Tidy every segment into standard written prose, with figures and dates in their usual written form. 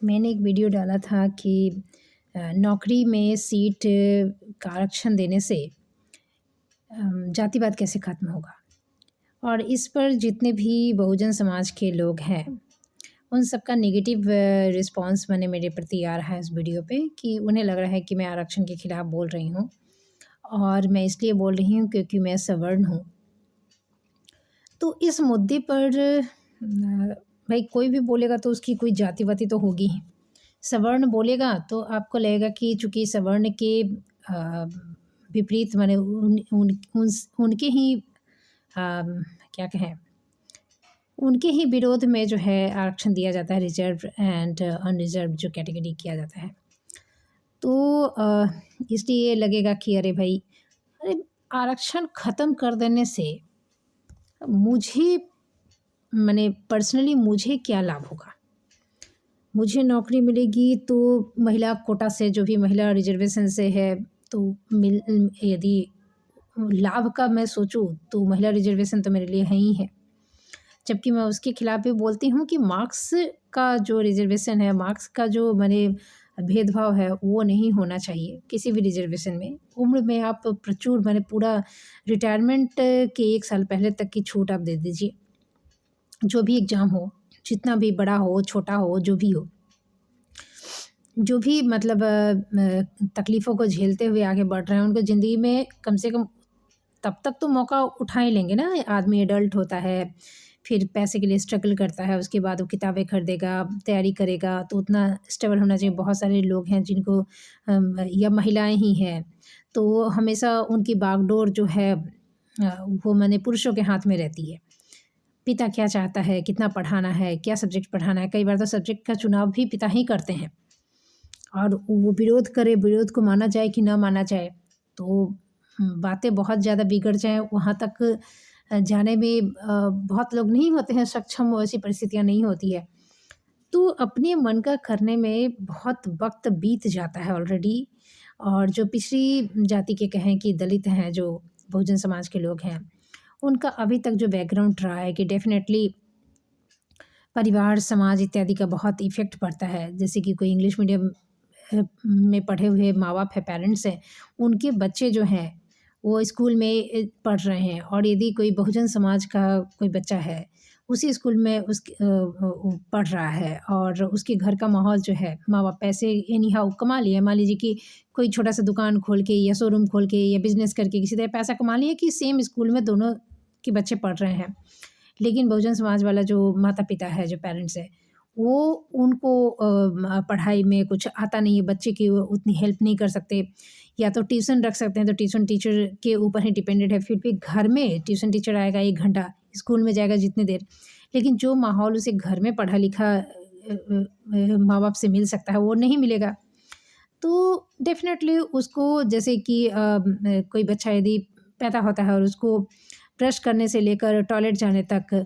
मैंने एक वीडियो डाला था कि नौकरी में सीट का आरक्षण देने से जातिवाद कैसे ख़त्म होगा। और इस पर जितने भी बहुजन समाज के लोग हैं, उन सबका नेगेटिव रिस्पॉन्स मैंने मेरे प्रति आ रहा है इस वीडियो पे कि उन्हें लग रहा है कि मैं आरक्षण के खिलाफ़ बोल रही हूँ और मैं इसलिए बोल रही हूँ क्योंकि मैं सवर्ण हूँ। तो इस मुद्दे पर भाई कोई भी बोलेगा तो उसकी कोई जाति-वाति तो होगी ही। सवर्ण बोलेगा तो आपको लगेगा कि चूँकि सवर्ण के विपरीत माने उनके ही क्या कहें, उनके ही विरोध में जो है आरक्षण दिया जाता है, रिज़र्व एंड अनरिज़र्व जो कैटेगरी किया जाता है। तो इसलिए लगेगा कि अरे भाई, अरे आरक्षण ख़त्म कर देने से मुझे माने पर्सनली मुझे क्या लाभ होगा? मुझे नौकरी मिलेगी तो महिला कोटा से, जो भी महिला रिज़र्वेशन से है, तो यदि लाभ का मैं सोचूँ तो महिला रिज़र्वेशन तो मेरे लिए है ही है। जबकि मैं उसके खिलाफ़ भी बोलती हूँ कि मार्क्स का जो रिज़र्वेशन है, मार्क्स का जो माने भेदभाव है, वो नहीं होना चाहिए किसी भी रिज़र्वेशन में। उम्र में आप प्रचुर माने पूरा रिटायरमेंट के 1 साल पहले तक की छूट आप दे दीजिए। जो भी एग्ज़ाम हो, जितना भी बड़ा हो, छोटा हो, जो भी हो। जो भी मतलब तकलीफ़ों को झेलते हुए आगे बढ़ रहे हैं, उनको ज़िंदगी में कम से कम तब तक तो मौका उठा ही लेंगे ना। आदमी एडल्ट होता है, फिर पैसे के लिए स्ट्रगल करता है, उसके बाद वो किताबें खरीदेगा, तैयारी करेगा, तो उतना स्टेबल होना चाहिए। बहुत सारे लोग हैं जिनको या महिलाएँ ही हैं, तो हमेशा उनकी बागडोर जो है वो माने पुरुषों के हाथ में रहती है। पिता क्या चाहता है, कितना पढ़ाना है, क्या सब्जेक्ट पढ़ाना है, कई बार तो सब्जेक्ट का चुनाव भी पिता ही करते हैं। और वो विरोध करे, विरोध को माना जाए कि ना माना जाए, तो बातें बहुत ज़्यादा बिगड़ जाएँ, वहाँ तक जाने में बहुत लोग नहीं होते हैं सक्षम, वैसी परिस्थितियाँ नहीं होती है। तो अपने मन का करने में बहुत वक़्त बीत जाता है ऑलरेडी। और जो पिछड़ी जाति के कहें कि दलित हैं, जो बहुजन समाज के लोग हैं, उनका अभी तक जो बैकग्राउंड रहा है कि डेफ़िनेटली परिवार, समाज इत्यादि का बहुत इफ़ेक्ट पड़ता है। जैसे कि कोई इंग्लिश मीडियम में पढ़े हुए माँ-बाप हैं, पेरेंट्स हैं, उनके बच्चे जो हैं, वो स्कूल में पढ़ रहे हैं, और यदि कोई बहुजन समाज का कोई बच्चा है, उसी स्कूल में पढ़ रहा है और उसके घर का माहौल जो है, माँ-बाप पैसे एनी हाउ कमा लिए। मान लीजिए कि कोई छोटा-सा दुकान खोल के या शोरूम खोल के या बिज़नेस करके किसी तरह पैसा कमा लिए कि सेम स्कूल में दोनों के बच्चे पढ़ रहे हैं। लेकिन बहुजन समाज वाला जो माता-पिता है, जो पेरेंट्स हैं, वो उनको पढ़ाई में कुछ आता नहीं है, बच्चे की वो उतनी हेल्प नहीं कर सकते, या तो ट्यूशन रख सकते हैं तो ट्यूशन टीचर के ऊपर ही डिपेंडेंट है। फिर भी घर में ट्यूशन टीचर आएगा 1 घंटा, स्कूल में जाएगा जितनी देर, लेकिन जो माहौल उसे घर में पढ़ा-लिखा माँ-बाप से मिल सकता है, वो नहीं मिलेगा। तो डेफ़िनेटली उसको, जैसे कि कोई बच्चा यदि पैदा होता है और उसको ब्रश करने से लेकर टॉयलेट जाने तक,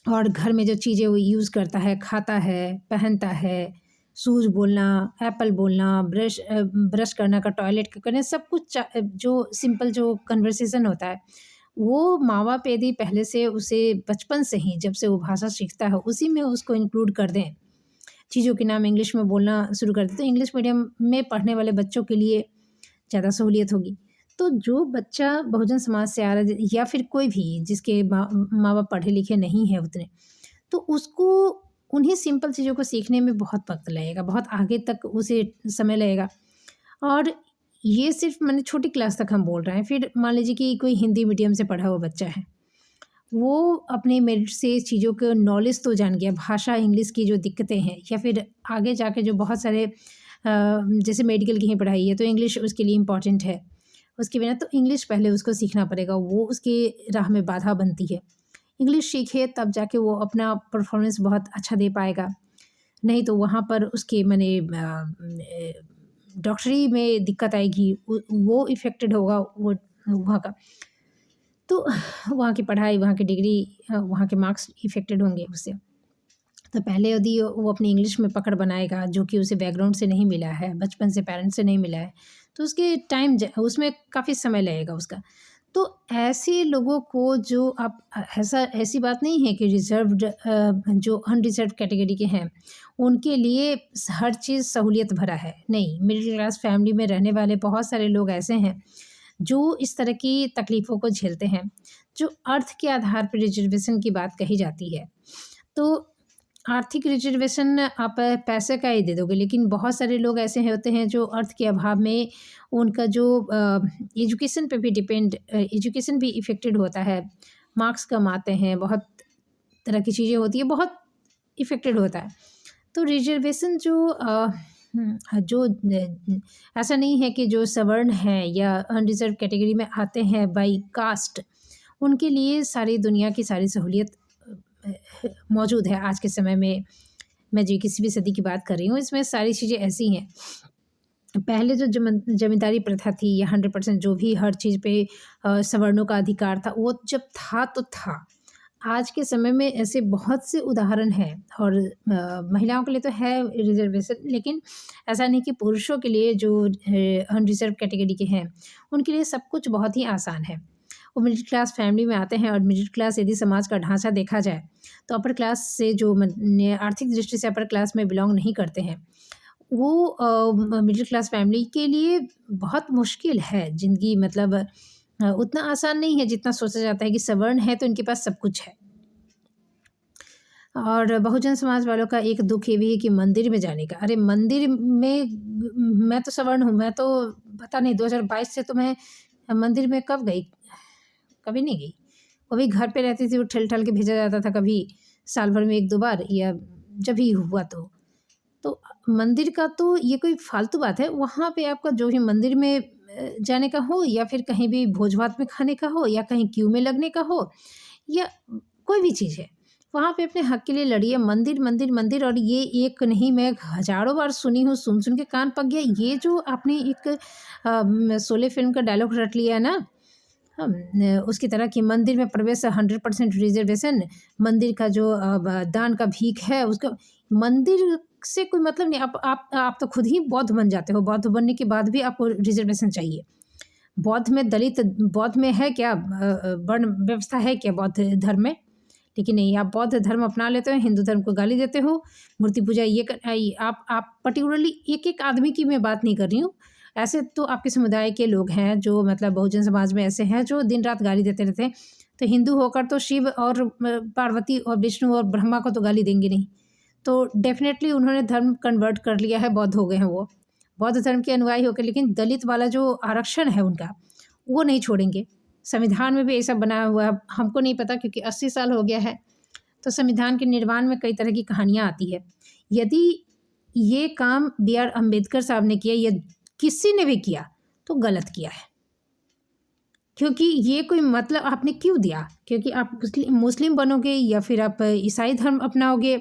और घर में जो चीज़ें वो यूज़ करता है, खाता है, पहनता है, शूज़ बोलना, एप्पल बोलना, ब्रश करना का, टॉयलेट का करना, सब कुछ जो सिंपल जो कन्वर्सेशन होता है, वो माँ-बाप यदि पहले से उसे बचपन से ही, जब से वो भाषा सीखता है, उसी में उसको इंक्लूड कर दें, चीज़ों के नाम इंग्लिश में बोलना शुरू कर दें, तो इंग्लिश मीडियम में पढ़ने वाले बच्चों के लिए ज़्यादा सहूलियत होगी। तो जो बच्चा बहुजन समाज से आ रहा है, या फिर कोई भी जिसके माँ-बाप पढ़े-लिखे नहीं हैं उतने, तो उसको उन्हीं सिंपल चीज़ों को सीखने में बहुत वक़्त लगेगा, बहुत आगे तक उसे समय लगेगा। और ये सिर्फ़ माने छोटी क्लास तक हम बोल रहे हैं। फिर मान लीजिए कि कोई हिंदी मीडियम से पढ़ा हुआ बच्चा है, वो अपने मेरिट से चीज़ों को नॉलेज तो जान गया, भाषा इंग्लिश की जो दिक्कतें हैं, या फिर आगे जाके जो बहुत सारे जैसे मेडिकल की ही पढ़ाई है, तो इंग्लिश उसके लिए इम्पॉर्टेंट है। उसके बिना तो इंग्लिश पहले उसको सीखना पड़ेगा, वो उसकी राह में बाधा बनती है। इंग्लिश सीखे तब जाके वो अपना परफ़ॉर्मेंस बहुत अच्छा दे पाएगा। नहीं तो वहाँ पर उसके माने डॉक्टरी में दिक्कत आएगी, वो इफ़ेक्टेड होगा, वो वहाँ का। तो वहाँ की पढ़ाई, वहाँ की डिग्री, वहाँ के मार्क्स इफ़ेक्टेड होंगे उससे। तो पहले यदि वो अपनी इंग्लिश में पकड़ बनाएगा, जो कि उसे बैकग्राउंड से नहीं मिला है, बचपन से पेरेंट्स से नहीं मिला है, तो उसके उसमें काफ़ी समय लगेगा उसका। तो ऐसे लोगों को जो आप ऐसी बात नहीं है कि रिज़र्व्ड जो अनरिज़र्व्ड कैटेगरी के हैं, उनके लिए हर चीज़ सहूलियत भरा है। नहीं, मिडिल क्लास फैमिली में रहने वाले बहुत सारे लोग ऐसे हैं जो इस तरह की तकलीफ़ों को झेलते हैं, जो अर्थ के आधार पर रिज़र्वेशन की बात कही जाती है। तो आर्थिक रिज़र्वेशन आप पैसे का ही दे दोगे, लेकिन बहुत सारे लोग ऐसे होते हैं जो अर्थ के अभाव में उनका जो एजुकेशन पे भी एजुकेशन भी इफ़ेक्टेड होता है। मार्क्स कम आते हैं, बहुत तरह की चीज़ें होती हैं, बहुत इफ़ेक्टेड होता है। तो रिज़र्वेशन जो ऐसा नहीं है कि जो सवर्ण हैं या अनरिज़र्व कैटेगरी में आते हैं बाय कास्ट, उनके लिए सारी दुनिया की सारी सहूलियत मौजूद है आज के समय में। मैं जो 21वीं सदी की बात कर रही हूँ, इसमें सारी चीज़ें ऐसी हैं। पहले जो ज़मींदारी प्रथा थी या 100% जो भी हर चीज़ पे सवर्णों का अधिकार था, वो जब था तो था। आज के समय में ऐसे बहुत से उदाहरण हैं और महिलाओं के लिए तो है रिज़र्वेशन, लेकिन ऐसा नहीं कि पुरुषों के लिए जो अनरिज़र्व कैटेगरी के हैं, उनके लिए सब कुछ बहुत ही आसान है। वो मिडिल क्लास फैमिली में आते हैं और मिडिल क्लास यदि समाज का ढाँचा देखा जाए, तो अपर क्लास से जो आर्थिक दृष्टि से अपर क्लास में बिलॉन्ग नहीं करते हैं, वो मिडिल क्लास फैमिली के लिए बहुत मुश्किल है ज़िंदगी, मतलब उतना आसान नहीं है जितना सोचा जाता है कि सवर्ण है तो इनके पास सब कुछ है। और बहुजन समाज वालों का एक दुःख ये भी है कि मंदिर में जाने का, अरे मंदिर में मैं तो सवर्ण हूँ, मैं तो पता नहीं 2022 से तो मैं मंदिर में कब गई? कभी नहीं गई। वो भी घर पे रहती थी, वो ठेल-ठाल के भेजा जाता था, कभी साल भर में 1-2 बार या जब भी हुआ तो। तो मंदिर का तो ये कोई फालतू बात है, वहाँ पे आपका जो भी मंदिर में जाने का हो या फिर कहीं भी भोज-भात में खाने का हो या कहीं क्यू में लगने का हो या कोई भी चीज़ है, वहाँ पे अपने हक के लिए लड़िए। मंदिर, मंदिर, मंदिर, और ये एक नहीं, मैं हज़ारों बार सुनी हूँ, सुन-सुन के कान पक गया। ये जो आपने एक शोले फ़िल्म का डायलॉग रट लिया है ना, उसकी तरह कि मंदिर में प्रवेश 100% रिज़र्वेशन, मंदिर का जो दान का भीख है उसका, मंदिर से कोई मतलब नहीं। आप तो खुद ही बौद्ध बन जाते हो, बौद्ध बनने के बाद भी आपको रिज़र्वेशन चाहिए। बौद्ध में है क्या वर्ण व्यवस्था है क्या बौद्ध धर्म में? लेकिन नहीं, आप बौद्ध धर्म अपना लेते हो, हिंदू धर्म को गाली देते हो, मूर्ति पूजा ये आप पर्टिकुलरली एक-एक आदमी की मैं बात नहीं कर रही हूँ। ऐसे तो आपके समुदाय के लोग हैं जो मतलब बहुजन समाज में ऐसे हैं जो दिन-रात गाली देते रहते हैं। तो हिंदू होकर तो शिव और पार्वती और विष्णु और ब्रह्मा को तो गाली देंगे नहीं। तो डेफ़िनेटली उन्होंने धर्म कन्वर्ट कर लिया है, बौद्ध हो गए हैं वो। बौद्ध धर्म के अनुयायी होकर, लेकिन दलित वाला जो आरक्षण है उनका, वो नहीं छोड़ेंगे। संविधान में भी ये सब बनाया हुआ है। हमको नहीं पता क्योंकि 80 साल हो गया है, तो संविधान के निर्माण में कई तरह की कहानियाँ आती है। यदि ये काम बी आर अम्बेडकर साहब ने किया या किसी ने भी किया, तो गलत किया है। क्योंकि ये कोई मतलब आपने क्यों दिया? क्योंकि आप मुस्लिम बनोगे या फिर आप ईसाई धर्म अपनाओगे,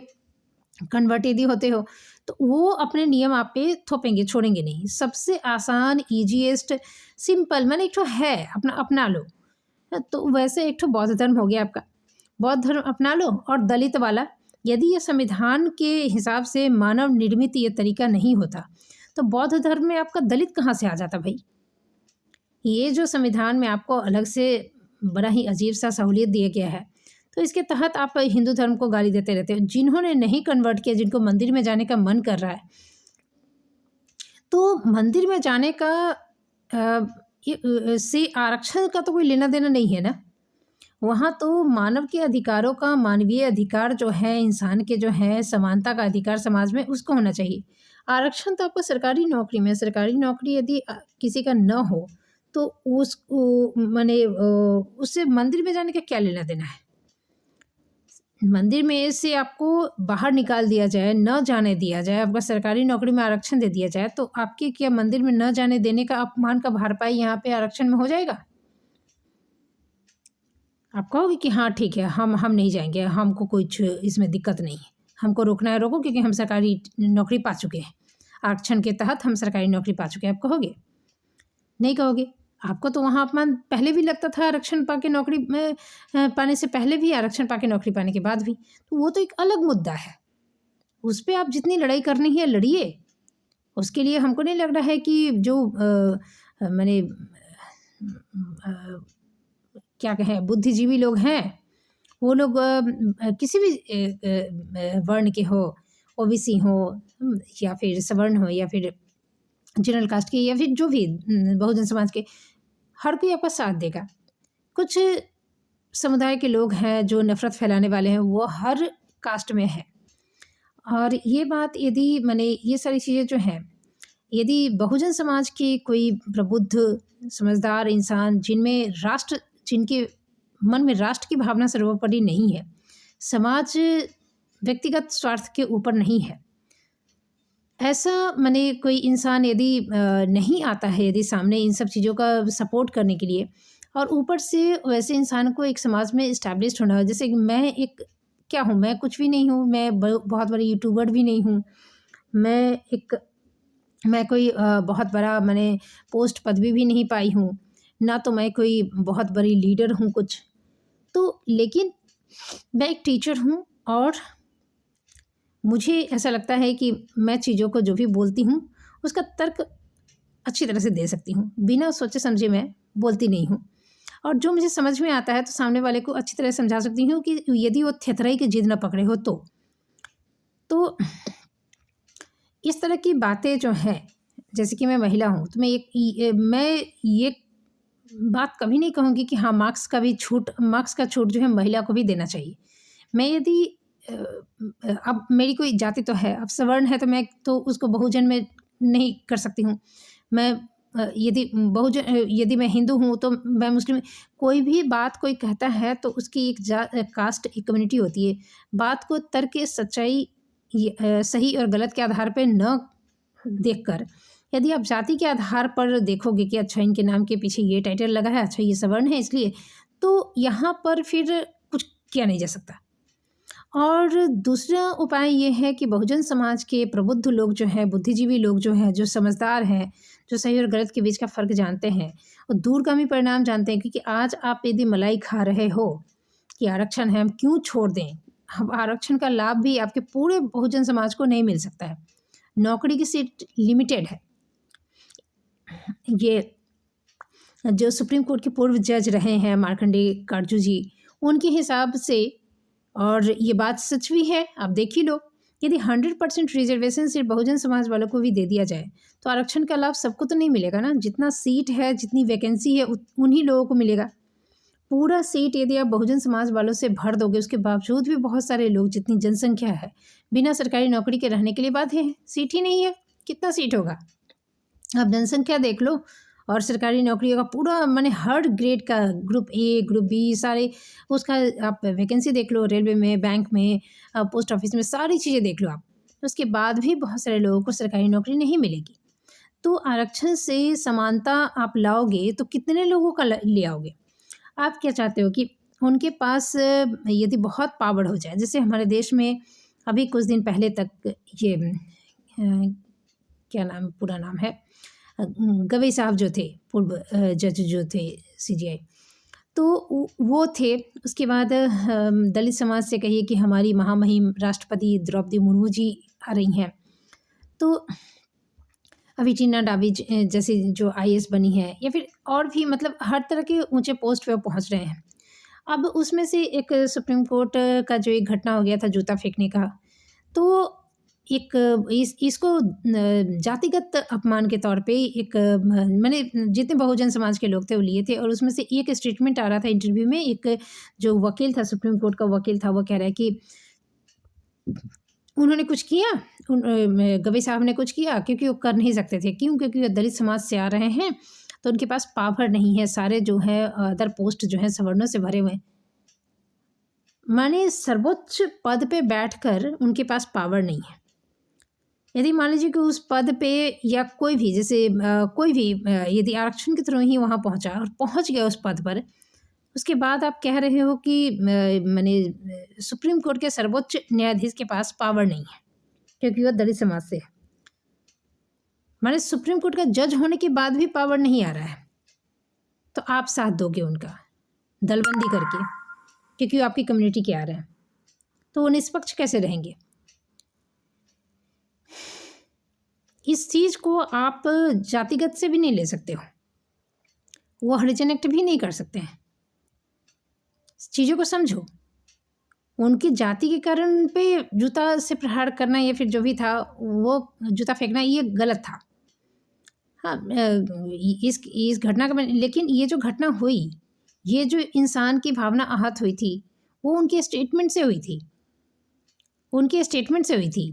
कन्वर्ट यदि होते हो, तो वो अपने नियम आप पे थोपेंगे, छोड़ेंगे नहीं। सबसे आसान, ईज़ीएस्ट, सिंपल माने एक ठो है, अपना लो। तो वैसे एक ठो बौद्ध धर्म हो गया आपका। बौद्ध धर्म अपना लो। और दलित वाला, यदि ये संविधान के हिसाब से मानव निर्मित ये तरीका नहीं होता, तो बौद्ध धर्म में आपका दलित कहाँ से आ जाता भई? ये जो संविधान में आपको अलग से बड़ा ही अजीब-सा सहूलियत दिया गया है, तो इसके तहत आप हिंदू धर्म को गाली देते रहते हो। जिन्होंने नहीं कन्वर्ट किया, जिनको मंदिर में जाने का मन कर रहा है, तो मंदिर में जाने का से आरक्षण का तो कोई लेना-देना नहीं है ना। वहाँ तो मानव के अधिकारों का, मानवीय अधिकार जो है, इंसान के जो हैं, समानता का अधिकार समाज में, उसको होना चाहिए। आरक्षण तो आपको सरकारी नौकरी में, सरकारी नौकरी यदि किसी का न हो, तो उसको माने उससे मंदिर में जाने का क्या लेना-देना है? मंदिर में से आपको बाहर निकाल दिया जाए, न जाने दिया जाए, आपका सरकारी नौकरी में आरक्षण दे दिया जाए, तो आपके क्या मंदिर में न जाने देने का अपमान का भरपाई यहाँ पे आरक्षण में हो जाएगा? आप कहोगे कि हाँ ठीक है, हम नहीं जाएँगे, हमको कुछ इसमें दिक्कत नहीं है। हमको रोकना है रोको, क्योंकि हम सरकारी नौकरी पा चुके हैं। आरक्षण के तहत हम सरकारी नौकरी पा चुके हैं, आप कहोगे? नहीं कहोगे। आपको तो वहाँ अपमान पहले भी लगता था, आरक्षण पाके नौकरी में पाने से पहले भी, आरक्षण पाके नौकरी पाने के बाद भी। तो वो तो एक अलग मुद्दा है। उस पे आप जितनी लड़ाई करनी है लड़िए। उसके लिए हमको नहीं लग रहा है कि जो माने क्या कहें, बुद्धिजीवी लोग हैं, वो लोग किसी भी वर्ण के हो, ओबीसी हो, या फिर सवर्ण हो, या फिर जनरल कास्ट के, या फिर जो भी बहुजन समाज के, हर कोई आपका साथ देगा। कुछ समुदाय के लोग हैं जो नफ़रत फैलाने वाले हैं, वो हर कास्ट में है। और ये बात यदि माने ये सारी चीज़ें जो हैं, यदि बहुजन समाज के कोई प्रबुद्ध समझदार इंसान जिनके मन में राष्ट्र की भावना सर्वोपरि नहीं है, समाज व्यक्तिगत स्वार्थ के ऊपर नहीं है, ऐसा माने कोई इंसान यदि नहीं आता है यदि सामने इन सब चीज़ों का सपोर्ट करने के लिए, और ऊपर से वैसे इंसान को एक समाज में इस्टेब्लिश्ड होना है। जैसे कि मैं एक क्या हूँ, मैं कुछ भी नहीं हूँ, मैं बहुत बड़ी यूट्यूबर भी नहीं हूँ, मैं एक मैं कोई बहुत बड़ा मैंने पोस्ट पदवी भी नहीं पाई हूँ, ना तो मैं कोई बहुत बड़ी लीडर हूँ कुछ। तो लेकिन मैं एक टीचर हूँ, और मुझे ऐसा लगता है कि मैं चीज़ों को जो भी बोलती हूँ, उसका तर्क अच्छी तरह से दे सकती हूँ। बिना सोचे समझे मैं बोलती नहीं हूँ, और जो मुझे समझ में आता है तो सामने वाले को अच्छी तरह समझा सकती हूँ कि यदि वो थेथराई की जिद ना पकड़े हो तो इस तरह की बातें जो हैं, जैसे कि मैं महिला हूँ, तो मैं ये बात कभी नहीं कहूँगी कि हाँ, मार्क्स का छूट जो है महिला को भी देना चाहिए। मैं यदि अब मेरी कोई जाति तो है, अब सवर्ण है तो मैं तो उसको बहुजन में नहीं कर सकती हूँ। मैं यदि मैं हिंदू हूँ तो मैं मुस्लिम, कोई भी बात कोई कहता है तो उसकी कास्ट, एक कम्युनिटी होती है। बात को तर्क सच्चाई सही और गलत के आधार पे न देखकर, यदि आप जाति के आधार पर देखोगे कि अच्छा इनके नाम के पीछे ये टाइटल लगा है, अच्छा ये सवर्ण है इसलिए, तो यहाँ पर फिर कुछ किया नहीं जा सकता। और दूसरा उपाय ये है कि बहुजन समाज के प्रबुद्ध लोग जो हैं, बुद्धिजीवी लोग जो हैं, जो समझदार हैं, जो सही और गलत के बीच का फ़र्क जानते हैं और दूरगामी परिणाम जानते हैं, क्योंकि आज आप यदि मलाई खा रहे हो कि आरक्षण है, हम क्यों छोड़ दें? अब आरक्षण का लाभ भी आपके पूरे बहुजन समाज को नहीं मिल सकता है। नौकरी की सीट लिमिटेड है। ये जो सुप्रीम कोर्ट के पूर्व जज रहे हैं मार्कंडेय काटजू जी, उनके हिसाब से, और ये बात सच भी है, आप देख ही लो, यदि 100% रिजर्वेशन सिर्फ बहुजन समाज वालों को भी दे दिया जाए तो आरक्षण का लाभ सबको तो नहीं मिलेगा ना। जितना सीट है, जितनी वैकेंसी है, उन्हीं लोगों को मिलेगा। पूरा सीट यदि आप बहुजन समाज वालों से भर दोगे, उसके बावजूद भी बहुत सारे लोग, जितनी जनसंख्या है, बिना सरकारी नौकरी के रहने के लिए बाध्य हैं। सीट ही नहीं है, कितना सीट होगा? आप जनसंख्या देख लो, और सरकारी नौकरियों का पूरा माने हर ग्रेड का, ग्रुप ए, ग्रुप बी, सारे उसका आप वैकेंसी देख लो, रेलवे में, बैंक में, पोस्ट ऑफिस में, सारी चीज़ें देख लो आप। उसके बाद भी बहुत सारे लोगों को सरकारी नौकरी नहीं मिलेगी। तो आरक्षण से समानता आप लाओगे तो कितने लोगों का ले आओगे? आप क्या चाहते हो कि उनके पास यदि बहुत पावर हो जाए, जैसे हमारे देश में अभी कुछ दिन पहले तक ये क्या नाम, पूरा नाम है, गवई साहब जो थे, पूर्व जज जो थे सीजीआई, तो वो थे। उसके बाद दलित समाज से कहिए कि हमारी महामहिम राष्ट्रपति द्रौपदी मुर्मू जी आ रही हैं। तो अभी टीना डाबी जैसी जो आईएएस बनी है, या फिर और भी, मतलब हर तरह के ऊंचे पोस्ट पे पहुंच रहे हैं। अब उसमें से एक सुप्रीम कोर्ट का जो एक घटना हो गया था जूता फेंकने का, तो एक इसको जातिगत अपमान के तौर पे एक मैंने जितने बहुजन समाज के लोग थे वो लिए थे, और उसमें से एक स्टेटमेंट आ रहा था इंटरव्यू में। एक जो वकील था, सुप्रीम कोर्ट का वकील था, वो कह रहा है कि उन्होंने कुछ किया, गवई साहब ने कुछ किया, क्योंकि वो कर नहीं सकते थे। क्यों? क्योंकि वो दलित समाज से आ रहे हैं, तो उनके पास पावर नहीं है। सारे जो है अदर पोस्ट जो है सवर्णों से भरे हुए हैं, माने सर्वोच्च पद पे बैठकर उनके पास पावर नहीं है। यदि मान लीजिए कि उस पद पे, या कोई भी, जैसे कोई भी यदि आरक्षण के थ्रू ही वहाँ पहुँचा और पहुँच गया उस पद पर, उसके बाद आप कह रहे हो कि माने सुप्रीम कोर्ट के सर्वोच्च न्यायाधीश के पास पावर नहीं है क्योंकि वो दलित समाज से है। माने सुप्रीम कोर्ट का जज होने के बाद भी पावर नहीं आ रहा है, तो आप साथ दोगे उनका दलबंदी करके, क्योंकि वो आपकी कम्युनिटी के आ रहे हैं, तो वो निष्पक्ष कैसे रहेंगे? इस चीज़ को आप जातिगत से भी नहीं ले सकते हो, वो हरिजन एक्ट भी नहीं कर सकते हैं। चीज़ों को समझो। उनकी जाति के कारण पे जूता से प्रहार करना या फिर जो भी था वो जूता फेंकना ये गलत था। हाँ, इस घटना का लेकिन ये जो घटना हुई, ये जो इंसान की भावना आहत हुई थी, वो उनके स्टेटमेंट से हुई थी, उनके स्टेटमेंट से हुई थी।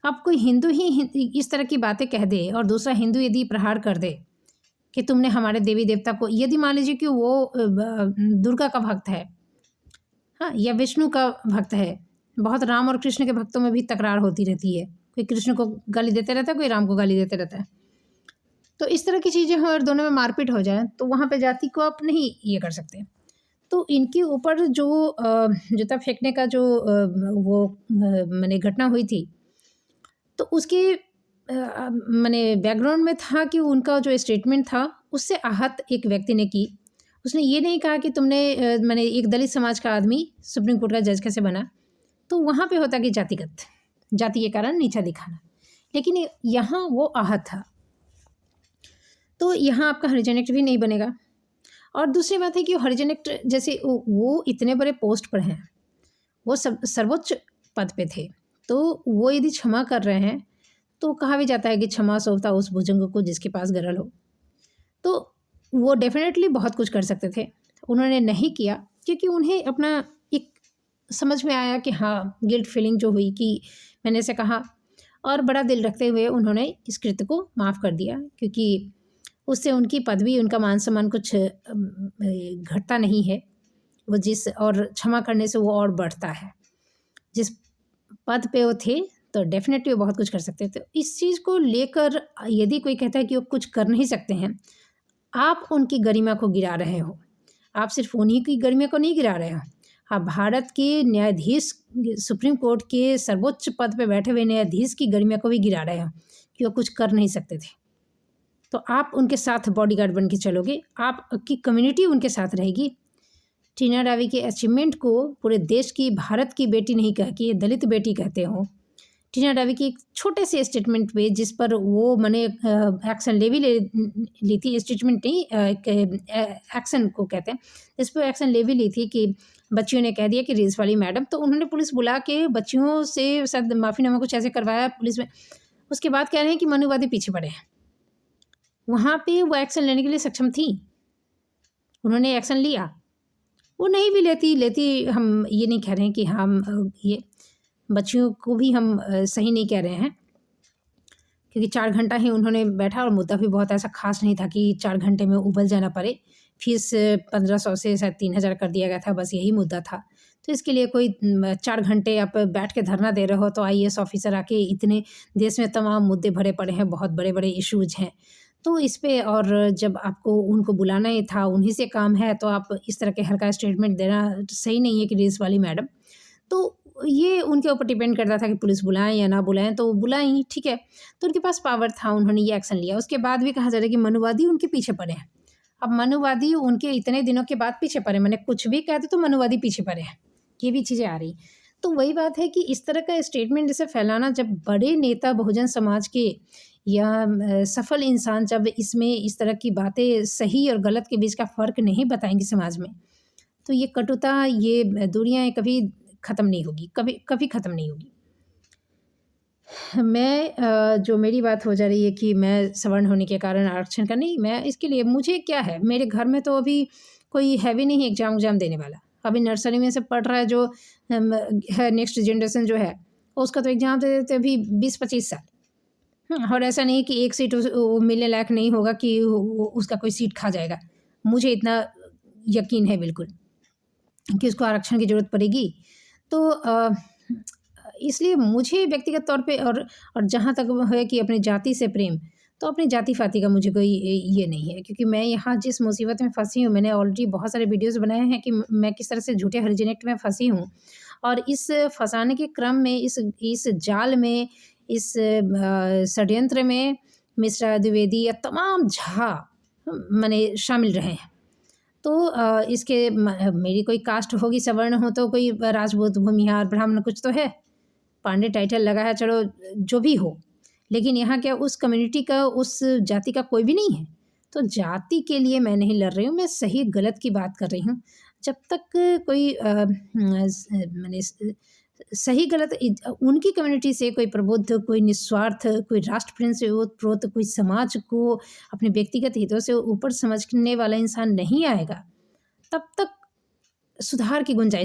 अब कोई हिंदू ही इस तरह की बातें कह दे और दूसरा हिंदू यदि प्रहार कर दे कि तुमने हमारे देवी देवता को, यदि मान लीजिए कि वो दुर्गा का भक्त है, हाँ, या विष्णु का भक्त है। बहुत राम और कृष्ण के भक्तों में भी तकरार होती रहती है, कोई कृष्ण को गाली देते रहता है, कोई राम को गाली देते रहता है। तो इस तरह की चीज़ें हो और दोनों में मारपीट हो जाए तो वहाँ पे जाति को आप नहीं ये कर सकते। तो इनके ऊपर जो जूता फेंकने का जो वो माने घटना हुई थी, तो उसके माने बैकग्राउंड में था कि उनका जो स्टेटमेंट था उससे आहत एक व्यक्ति ने की। उसने ये नहीं कहा कि तुमने माने एक दलित समाज का आदमी सुप्रीम कोर्ट का जज कैसे बना। तो वहाँ पे होता कि जातिगत, जाति के कारण नीचा दिखाना, लेकिन यहाँ वो आहत था, तो यहाँ आपका हरिजन एक्ट भी नहीं बनेगा। और दूसरी बात है कि हरिजन एक्ट जैसे वो इतने बड़े पोस्ट पर हैं, वो सर्वोच्च पद पे थे, तो वो यदि क्षमा कर रहे हैं तो कहा भी जाता है कि क्षमा सौंपता उस भुजंग को जिसके पास गरल हो। तो वो डेफिनेटली बहुत कुछ कर सकते थे, उन्होंने नहीं किया क्योंकि उन्हें अपना एक समझ में आया कि हाँ, गिल्ट फीलिंग जो हुई कि मैंने ऐसे कहा, और बड़ा दिल रखते हुए उन्होंने इस कृत्य को माफ़ कर दिया क्योंकि उससे उनकी पदवी, उनका मान सम्मान कुछ घटता नहीं है। वो और क्षमा करने से वो और बढ़ता है। जिस पद पे वो थे तो डेफ़िनेटली वो बहुत कुछ कर सकते थे। इस चीज़ को लेकर यदि कोई कहता है कि वो कुछ कर नहीं सकते हैं, आप उनकी गरिमा को गिरा रहे हो। आप सिर्फ़ उन्हीं की गरिमा को नहीं गिरा रहे हो, आप भारत के न्यायाधीश, सुप्रीम कोर्ट के सर्वोच्च पद पे बैठे हुए न्यायाधीश की गरिमा को भी गिरा रहे हो कि वो कुछ कर नहीं सकते थे। तो आप उनके साथ बॉडीगार्ड बन के चलोगे, आपकी कम्युनिटी उनके साथ रहेगी। टीना डावी के अचीवमेंट को पूरे देश की, भारत की बेटी नहीं कह के दलित बेटी कहते हो। टीना डावी की एक छोटे से स्टेटमेंट पे जिस पर वो मैंने एक्शन ली थी, स्टेटमेंट नहीं, एक्शन को कहते हैं, इस पर एक्शन ले भी ली थी कि बच्चियों ने कह दिया कि रील्स वाली मैडम, तो उन्होंने पुलिस बुला के बच्चियों से शायद माफ़ीनामा कुछ ऐसे करवाया पुलिस में। उसके बाद कह रहे हैं कि मनुवादी पीछे पड़े हैं। वहाँ पे वो एक्शन लेने के लिए सक्षम थी, उन्होंने एक्शन लिया। वो नहीं भी लेती, हम ये नहीं कह रहे हैं कि हम ये बच्चियों को भी हम सही नहीं कह रहे हैं, क्योंकि 4 घंटा ही उन्होंने बैठा और मुद्दा भी बहुत ऐसा ख़ास नहीं था कि 4 घंटे में उबल जाना पड़े। फीस 1500 से शायद 3000 कर दिया गया था, बस यही मुद्दा था। तो इसके लिए कोई 4 घंटे आप बैठ के धरना दे रहे हो तो आईएएस ऑफ़िसर आके, इतने देश में तमाम मुद्दे भरे पड़े हैं, बहुत बड़े-बड़े इश्यूज़ हैं। तो इस पे, और जब आपको उनको बुलाना ही था, उन्हीं से काम है, तो आप इस तरह के हल्का स्टेटमेंट देना सही नहीं है कि रील्स वाली मैडम। तो ये उनके ऊपर डिपेंड करता था कि पुलिस बुलाएँ या ना बुलाएँ, तो बुलाई, ठीक है। तो उनके पास पावर था, उन्होंने ये एक्शन लिया। उसके बाद भी कहा जा रहा है कि मनुवादी उनके पीछे पड़े हैं। अब मनुवादी उनके इतने दिनों के बाद पीछे पड़े, माने कुछ भी कहते तो मनुवादी पीछे पड़े हैं, ये भी चीज़ें आ रही। तो वही बात है कि इस तरह का स्टेटमेंट जैसे फैलाना, जब बड़े नेता बहुजन समाज के या सफल इंसान जब इसमें इस तरह की बातें, सही और गलत के बीच का फ़र्क नहीं बताएँगे समाज में, तो ये कटुता, ये दूरियाँ कभी ख़त्म नहीं होगी, कभी ख़त्म नहीं होगी। मैं जो मेरी बात हो जा रही है कि मैं सवर्ण होने के कारण आरक्षण का नहीं, मैं इसके लिए, मुझे क्या है, मेरे घर में तो अभी कोई है भी नहीं एग्ज़ाम देने वाला। अभी नर्सरी में से पढ़ रहा है जो है नेक्स्ट जनरेशन जो है, उसका तो एग्ज़ाम दे देते अभी 20-25 साल। और ऐसा नहीं कि एक सीट वो मिलने लायक नहीं होगा कि वो उसका कोई सीट खा जाएगा। मुझे इतना यकीन है बिल्कुल कि उसको आरक्षण की ज़रूरत पड़ेगी। तो इसलिए मुझे व्यक्तिगत तौर पे, और जहाँ तक वो है कि अपनी जाति से प्रेम, तो अपनी जाति-फाति का मुझे कोई ये नहीं है, क्योंकि मैं यहाँ जिस मुसीबत में फँसी हूँ, मैंने ऑलरेडी बहुत सारे वीडियोज़ बनाए हैं कि मैं किस तरह से झूठे हरिजन एक्ट में फँसी हूँ। और इस फँसाने के क्रम में, इस जाल में, इस षड्यंत्र में मिश्रा द्विवेदी या तमाम झा माने शामिल रहे हैं। तो इसके मेरी कोई कास्ट होगी, सवर्ण हो तो कोई राजपूत, भूमिहार, ब्राह्मण कुछ तो है, पांडे टाइटल लगा है, चलो जो भी हो, लेकिन यहाँ क्या उस कम्युनिटी का, उस जाति का कोई भी नहीं है। तो जाति के लिए मैं नहीं लड़ रही हूँ, मैं सही गलत की बात कर रही हूँ। जब तक कोई माने सही गलत उनकी कम्युनिटी से कोई प्रबुद्ध, कोई निस्वार्थ, कोई राष्ट्र प्रेम से ओतप्रोत, कोई समाज को अपने व्यक्तिगत हितों से ऊपर समझने वाला इंसान नहीं आएगा, तब तक सुधार की गुंजाइश